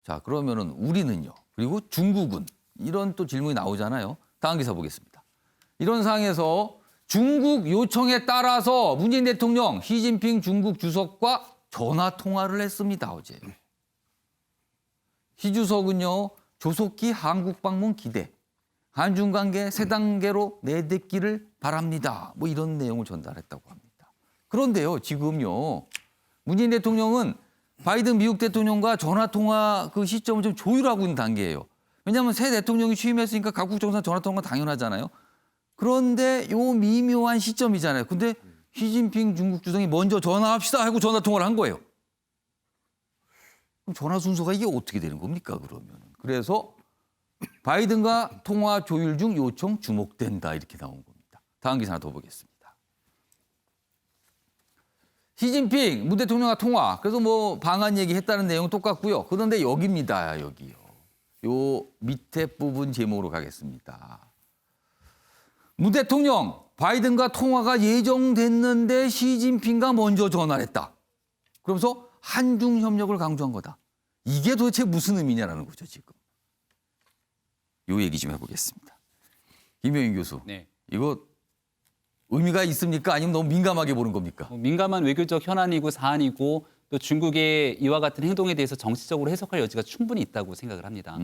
자, 그러면은 우리는요. 그리고 중국은 이런 또 질문이 나오잖아요. 다음 기사 보겠습니다. 이런 상황에서 중국 요청에 따라서 문재인 대통령 시진핑 중국 주석과 전화 통화를 했습니다. 어제. 시 주석은요. 조속히 한국 방문 기대. 한중 관계 새 단계로 내딛기를 바랍니다. 뭐 이런 내용을 전달했다고 합니다. 그런데요. 지금요. 문재인 대통령은 바이든 미국 대통령과 전화 통화 그 시점을 좀 조율하고 있는 단계예요. 왜냐하면 새 대통령이 취임했으니까 각국 정상 전화 통화가 당연하잖아요. 그런데 요 미묘한 시점이잖아요. 근데 시진핑 중국 주석이 먼저 전화합시다 하고 전화 통화를 한 거예요. 그럼 전화 순서가 이게 어떻게 되는 겁니까, 그러면? 그래서 바이든과 통화 조율 중 요청 주목된다 이렇게 나온 겁니다. 다음 기사 하나 더 보겠습니다. 시진핑 문 대통령과 통화. 그래서 뭐 방한 얘기했다는 내용은 똑같고요. 그런데 여기입니다. 여기요. 요 밑에 부분 제목으로 가겠습니다. 문 대통령 바이든과 통화가 예정됐는데 시진핑과 먼저 전화를 했다. 그러면서 한중 협력을 강조한 거다. 이게 도대체 무슨 의미냐라는 거죠, 지금. 요 얘기 좀 해보겠습니다. 김영인 교수. 네. 이거 의미가 있습니까? 아니면 너무 민감하게 보는 겁니까? 민감한 외교적 현안이고 사안이고 또 중국의 이와 같은 행동에 대해서 정치적으로 해석할 여지가 충분히 있다고 생각을 합니다.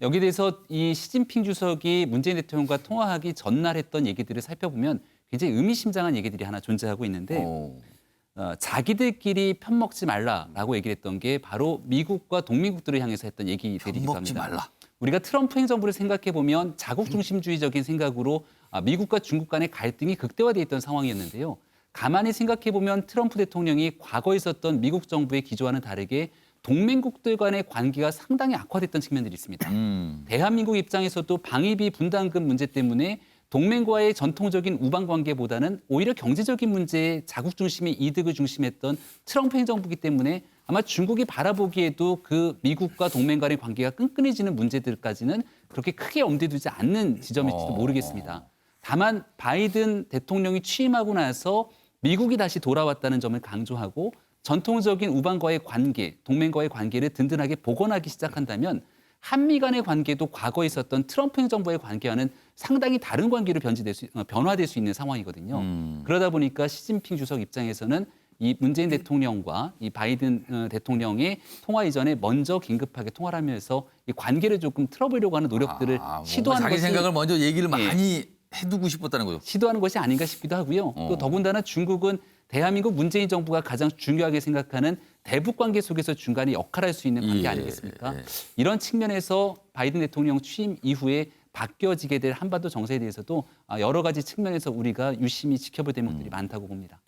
여기에 대해서 이 시진핑 주석이 문재인 대통령과 통화하기 전날 했던 얘기들을 살펴보면 굉장히 의미심장한 얘기들이 하나 존재하고 있는데 자기들끼리 편먹지 말라라고 얘기를 했던 게 바로 미국과 동맹국들을 향해서 했던 얘기들이기도 먹지 합니다. 말라. 우리가 트럼프 행정부를 생각해 보면 자국 중심주의적인 생각으로 미국과 중국 간의 갈등이 극대화돼 있던 상황이었는데요. 가만히 생각해 보면 트럼프 대통령이 과거에 있었던 미국 정부의 기조와는 다르게 동맹국들 간의 관계가 상당히 악화됐던 측면들이 있습니다. 대한민국 입장에서도 방위비 분담금 문제 때문에 동맹과의 전통적인 우방 관계보다는 오히려 경제적인 문제에 자국 중심의 이득을 중심했던 트럼프 행정부이기 때문에 아마 중국이 바라보기에도 그 미국과 동맹 간의 관계가 끈끈해지는 문제들까지는 그렇게 크게 엄두두지 않는 지점일지도 모르겠습니다. 다만 바이든 대통령이 취임하고 나서 미국이 다시 돌아왔다는 점을 강조하고 전통적인 우방과의 관계, 동맹과의 관계를 든든하게 복원하기 시작한다면 한미 간의 관계도 과거에 있었던 트럼프 행정부의 관계와는 상당히 다른 관계로 변화될 수 있는 상황이거든요. 그러다 보니까 시진핑 주석 입장에서는 이 문재인 대통령과 이 바이든 대통령의 통화 이전에 먼저 긴급하게 통화를 하면서 이 관계를 조금 틀어보려고 하는 노력들을 시도하는 자기 것이 생각을 먼저 얘기를 많이 해두고 싶었다는 거죠. 시도하는 것이 아닌가 싶기도 하고요. 또 더군다나 중국은 대한민국 문재인 정부가 가장 중요하게 생각하는 대북 관계 속에서 중간에 역할할 수 있는 관계 아니겠습니까? 이런 측면에서 바이든 대통령 취임 이후에 바뀌어지게 될 한반도 정세에 대해서도 여러 가지 측면에서 우리가 유심히 지켜볼 대목들이 많다고 봅니다.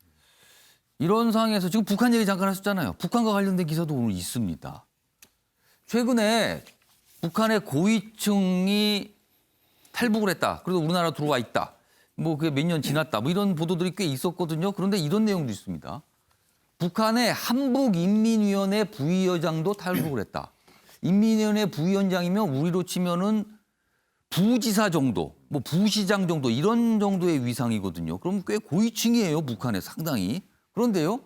이런 상황에서 지금 북한 얘기 잠깐 하셨잖아요. 북한과 관련된 기사도 오늘 있습니다. 최근에 북한의 고위층이 탈북을 했다. 그래도 우리나라 들어와 있다. 뭐 그게 몇 년 지났다. 뭐 이런 보도들이 꽤 있었거든요. 그런데 이런 내용도 있습니다. 북한의 한북인민위원회 부위원장도 탈북을 했다. 인민위원회 부위원장이면 우리로 치면은 부지사 정도, 뭐 부시장 정도 이런 정도의 위상이거든요. 그럼 꽤 고위층이에요. 북한에 상당히. 그런데요.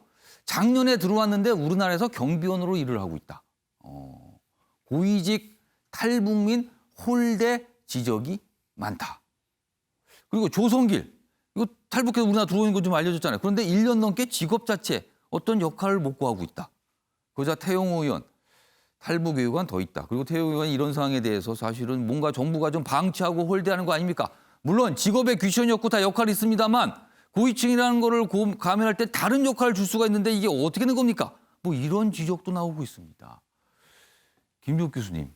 작년에 들어왔는데 우리나라에서 경비원으로 일을 하고 있다. 고위직 탈북민 홀대 지적이 많다. 그리고 조성길. 이거 탈북해서 우리나라 들어오는 거 좀 알려줬잖아요. 그런데 1년 넘게 직업 자체 어떤 역할을 못 구하고 있다. 그러자 태영호 의원. 탈북 의혹은 더 있다. 그리고 태영호 의원이 이런 상황에 대해서 사실은 뭔가 정부가 좀 방치하고 홀대하는 거 아닙니까? 물론 직업에 귀천이 없고 다 역할이 있습니다만 고위층이라는 거를 가면할 때 다른 역할을 줄 수가 있는데 이게 어떻게 된 겁니까? 뭐 이런 지적도 나오고 있습니다. 김종욱 교수님,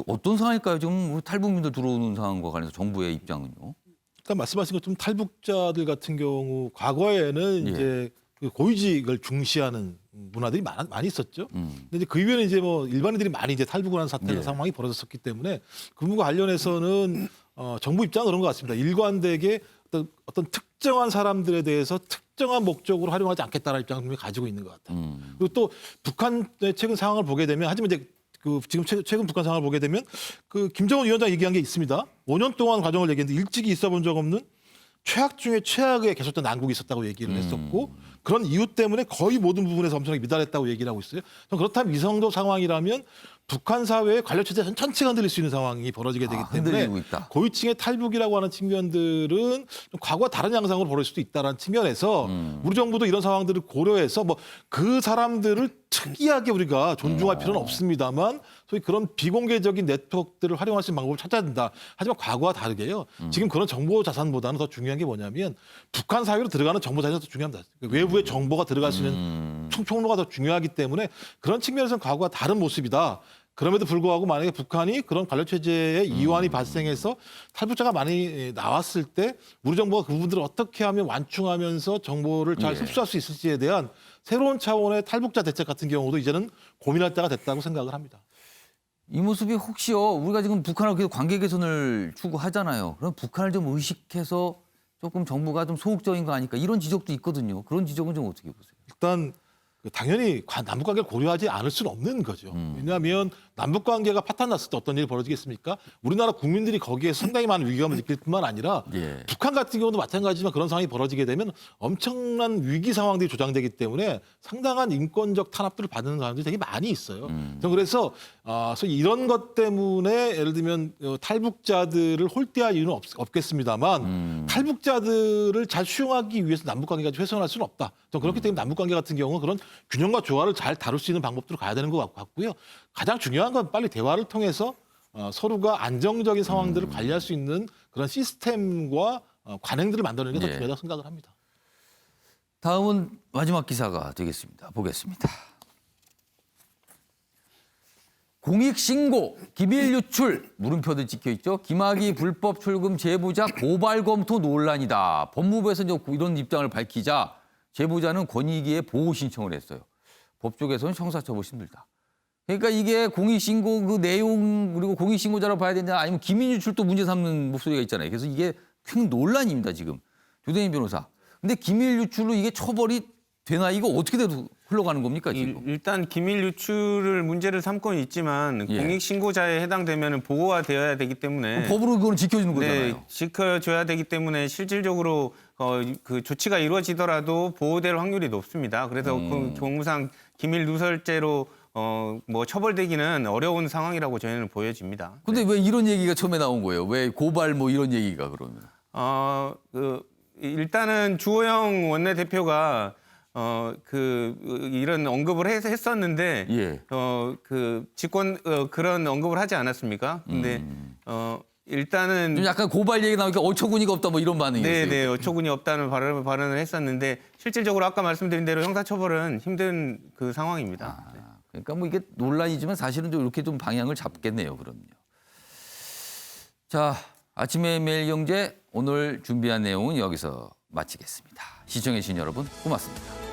어떤 상황일까요? 지금 탈북민들 들어오는 상황과 관련해서 정부의 입장은요? 일단 말씀하신 것처럼 탈북자들 같은 경우 과거에는 이제 그 고위직을 중시하는 문화들이 많이 있었죠. 근데 이제 그 이후에는 이제 뭐 일반인들이 많이 이제 탈북을 하는 상황이 벌어졌었기 때문에 그 부분과 관련해서는 정부 입장은 그런 것 같습니다. 일관되게 어떤 특정한 사람들에 대해서 특정한 목적으로 활용하지 않겠다는 입장을 분명히 가지고 있는 것 같아요. 그리고 또 북한의 최근 상황을 보게 되면 하지만 이제 그 지금 최근 북한 상황을 보게 되면 그 김정은 위원장 얘기한 게 있습니다. 5년 동안 과정을 얘기했는데 일찍이 있어본 적 없는 최악 중에 최악의 계속된 난국이 있었다고 얘기를 했었고 그런 이유 때문에 거의 모든 부분에서 엄청나게 미달했다고 얘기를 하고 있어요. 그렇다면 이 정도 상황이라면 북한 사회의 관료 체제 전체가 흔들릴 수 있는 상황이 벌어지게 되기 때문에 흔들리고 있다. 고위층의 탈북이라고 하는 측면들은 좀 과거와 다른 양상으로 벌어질 수도 있다는 측면에서 우리 정부도 이런 상황들을 고려해서 뭐 그 사람들을 특이하게 우리가 존중할 필요는 없습니다만 소위 그런 비공개적인 네트워크들을 활용할 수 있는 방법을 찾아야 된다. 하지만 과거와 다르게요. 지금 그런 정보 자산보다는 더 중요한 게 뭐냐면 북한 사회로 들어가는 정보 자산이 더 중요합니다. 외부의 정보가 들어갈 수 있는 총로가 더 중요하기 때문에 그런 측면에서는 과거와 다른 모습이다. 그럼에도 불구하고 만약에 북한이 그런 관료 체제의 이완이 발생해서 탈북자가 많이 나왔을 때 우리 정부가 그 부분들을 어떻게 하면 완충하면서 정보를 잘 흡수할 수 있을지에 대한 새로운 차원의 탈북자 대책 같은 경우도 이제는 고민할 때가 됐다고 생각을 합니다. 이 모습이 혹시요, 우리가 지금 북한하고 계속 관계 개선을 추구하잖아요. 그럼 북한을 좀 의식해서 조금 정부가 좀 소극적인 거 아닐까 이런 지적도 있거든요. 그런 지적은 좀 어떻게 보세요? 일단 당연히 남북 관계를 고려하지 않을 수는 없는 거죠. 왜냐하면 남북 관계가 파탄났을 때 어떤 일이 벌어지겠습니까? 우리나라 국민들이 거기에 상당히 많은 위기감을 느낄 뿐만 아니라 예. 북한 같은 경우도 마찬가지지만 그런 상황이 벌어지게 되면 엄청난 위기 상황들이 조장되기 때문에 상당한 인권적 탄압들을 받는 사람들이 되게 많이 있어요. 저는 그래서 소위 이런 것 때문에 예를 들면 탈북자들을 홀대할 이유는 없겠습니다만 탈북자들을 잘 수용하기 위해서 남북 관계가 훼손할 수는 없다. 저는 그렇기 때문에 남북 관계 같은 경우는 그런 균형과 조화를 잘 다룰 수 있는 방법들로 가야 되는 것 같고요. 가장 중요한 건 빨리 대화를 통해서 서로가 안정적인 상황들을 관리할 수 있는 그런 시스템과 관행들을 만드는 게 더 예. 중요하다고 생각을 합니다. 다음은 마지막 기사가 되겠습니다. 보겠습니다. 공익신고, 기밀 유출, 물음표도 찍혀 있죠. 김학의 불법 출금 제보자 고발 검토 논란이다. 법무부에서 이제 이런 입장을 밝히자 제보자는 권익위에 보호 신청을 했어요. 법조계에서는 형사처벌 힘들다. 그러니까 이게 공익신고 그 내용 그리고 공익신고자라고 봐야 되냐 아니면 기밀 유출도 문제 삼는 목소리가 있잖아요. 그래서 이게 큰 논란입니다, 지금. 조대인 변호사. 근데 기밀 유출로 이게 처벌이 되나 이거 어떻게 흘러가는 겁니까, 지금? 일단 기밀 유출을 문제를 삼고 있지만 예. 공익신고자에 해당되면 보호가 되어야 되기 때문에 법으로 그건 지켜주는 네, 거잖아요. 지켜줘야 되기 때문에 실질적으로 그 조치가 이루어지더라도 보호될 확률이 높습니다. 그래서 그 경우상 기밀 누설죄로 뭐 처벌되기는 어려운 상황이라고 저희는 보여집니다. 근데 왜 이런 얘기가 처음에 나온 거예요? 왜 고발 뭐 이런 얘기가 그러면? 일단은 주호영 원내대표가 이런 언급을 했었는데 예. 그런 언급을 하지 않았습니까? 근데 좀 일단은 약간 고발 얘기 나오니까 어처구니가 없다 뭐 이런 반응이었어요. 네, 어처구니 없다는 발언을 했었는데 실질적으로 아까 말씀드린 대로 형사처벌은 힘든 그 상황입니다. 그러니까 뭐 이게 논란이지만 사실은 좀 이렇게 좀 방향을 잡겠네요, 그럼요. 자, 아침의 매일경제 오늘 준비한 내용은 여기서 마치겠습니다. 시청해주신 여러분 고맙습니다.